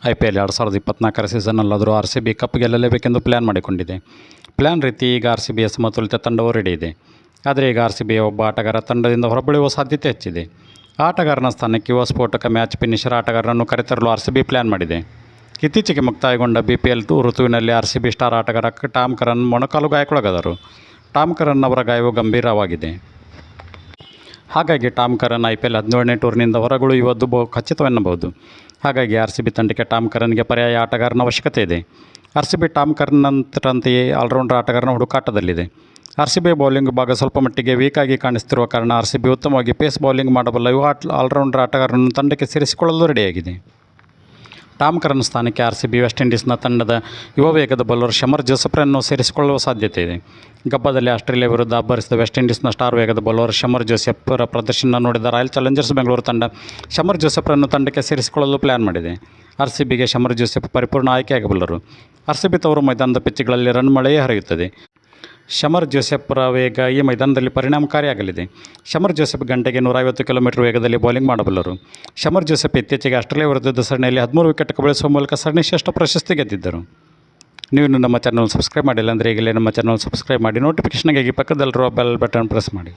IPL 2024 ಸೀಸನ್ನಲ್ಲಾದರೂ RCB cup ಗೆಲ್ಲಲೇಬೇಕೆಂದು plan ಮಾಡಿಕೊಂಡಿದೆ. Plan ರೀತಿ ಈಗ RCBಯ ಸಮತೋಲಿತ ತಂಡವೂ ರೆಡಿ ಇದೆ. ಆದರೆ ಈಗ RCBಯ ಒಬ್ಬ ಆಟಗಾರ ತಂಡದಿಂದ ಹೊರಬೀಳುವ ಸಾಧ್ಯತೆ ಹೆಚ್ಚಿದೆ. ಆಟಗಾರನ ಸ್ಥಾನಕ್ಕೆ ಯುವ ಸ್ಫೋಟಕ ಮ್ಯಾಚ್ ಫಿನಿಷರ್ ಆಟಗಾರರನ್ನು ಕರೆತರಲು RCB ಪ್ಲ್ಯಾನ್ ಮಾಡಿದೆ. ಇತ್ತೀಚೆಗೆ ಮುಕ್ತಾಯಗೊಂಡ BPL ಋತುವಿನಲ್ಲಿ RCB ಸ್ಟಾರ್ ಆಟಗಾರ ಟಾಮ್ ಕರನ್ ಮೊಣಕಾಲು ಗಾಯಕ್ಕೊಳಗಾದರು. ಟಾಮ್ ಕರನ್ ಅವರ ಗಾಯವು ಗಂಭೀರವಾಗಿದೆ. ಹಾಗಾಗಿ ಟಾಮ್ ಕರನ್ IPL 17ನೇ ಟೂರ್ನಿಯಿಂದ ಹೊರಗುಳಿಯುವುದು ಖಚಿತವೆನ್ನಬಹುದು. ಹಾಗಾಗಿ RCB ತಂಡಕ್ಕೆ ಟಾಮ್ ಕರನ್ಗೆ ಪರ್ಯಾಯ ಆಟಗಾರನ ಅವಶ್ಯಕತೆ ಇದೆ. RCB ಟಾಮ್ ಕರನ್ನಂತೆಯೇ ಆಲ್ರೌಂಡರ್ ಆಟಗಾರನ ಹುಡುಕಾಟದಲ್ಲಿದೆ. RCB ಬೌಲಿಂಗ್ ವಿಭಾಗ ಸ್ವಲ್ಪ ಮಟ್ಟಿಗೆ ವೀಕ್ ಆಗಿ ಕಾಣಿಸುತ್ತಿರುವ ಕಾರಣ RCB ಉತ್ತಮವಾಗಿ ಪೇಸ್ ಬೌಲಿಂಗ್ ಮಾಡಬಲ್ಲ ಯುವ ಆಲ್ರೌಂಡರ್ ಆಟಗಾರರನ್ನು ತಂಡಕ್ಕೆ ಸೇರಿಸಿಕೊಳ್ಳಲು ರೆಡಿಯಾಗಿದೆ. ಟಾಮ್ ಕರನ್ ಸ್ಥಾನಕ್ಕೆ RCB ವೆಸ್ಟ್ ಇಂಡೀಸ್ನ ತಂಡದ ಯುವ ವೇಗದ ಬೌಲರ್ ಶಮರ್ ಜೋಸೆಫ್ರನ್ನು ಸೇರಿಸಿಕೊಳ್ಳುವ ಸಾಧ್ಯತೆ ಇದೆ. ಗಬ್ಬದಲ್ಲಿ ಆಸ್ಟ್ರೇಲಿಯಾ ವಿರುದ್ಧ ಅಬ್ಬರಿಸಿದ ವೆಸ್ಟ್ ಇಂಡೀಸ್ನ ಸ್ಟಾರ್ ವೇಗದ ಬೌಲರ್ ಶಮರ್ ಜೋಸೆಫ್ರ ಪ್ರದರ್ಶನ ನೋಡಿದ ರಾಯಲ್ ಚಾಲೆಂಜರ್ಸ್ ಬೆಂಗಳೂರು ತಂಡ ಶಮರ್ ಜೋಸೆಫ್ರನ್ನು ತಂಡಕ್ಕೆ ಸೇರಿಸಿಕೊಳ್ಳಲು ಪ್ಲ್ಯಾನ್ ಮಾಡಿದೆ. RCBಗೆ ಶಮರ್ ಜೋಸೆಫ್ ಪರಿಪೂರ್ಣ ಆಯ್ಕೆಯಾಗಬಲ್ಲರು. RCB ತವರು ಮೈದಾನದ ಪಿಚ್ಗಳಲ್ಲಿ ರನ್ ಮಳೆಯೇ ಹರಿಯುತ್ತದೆ. ಶಮರ್ ಜೋಸೆಫ್ರ ವೇಗ ಈ ಮೈದಾನದಲ್ಲಿ ಪರಿಣಾಮಕಾರಿಯಾಗಲಿದೆ. ಶಮರ್ ಜೋಸೆಫ್ ಗಂಟೆಗೆ 150 ಕಿಲೋಮೀಟರ್ ವೇಗದಲ್ಲಿ ಬೌಲಿಂಗ್ ಮಾಡಬಲ್ಲರು. ಶಮರ್ ಜೋಸೆಫ್ ಇತ್ತೀಚೆಗೆ ಆಸ್ಟ್ರೇಲಿಯಾ ವಿರುದ್ಧದ ಸರಣಿಯಲ್ಲಿ 13 ವಿಕೆಟ್ ಕಬಳಿಸುವ ಮೂಲಕ ಸರಣಿ ಶ್ರೇಷ್ಠ ಪ್ರಶಸ್ತಿ ಗೆದ್ದಿದ್ದರು. ನೀವು ನಮ್ಮ ಚಾನಲ್ ಸಬ್ಸ್ಕ್ರೈಬ್ ಮಾಡಿಲ್ಲ ಅಂದರೆ ಈಗಲೇ ನಮ್ಮ ಚಾನಲ್ ಸಬ್ಸ್ಕ್ರೈಬ್ ಮಾಡಿ, ನೋಟಿಫಿಕೇಷನ್ಗಾಗಿ ಪಕ್ಕದಲ್ಲಿರುವ ಬೆಲ್ ಬಟನ್ ಪ್ರೆಸ್ ಮಾಡಿ.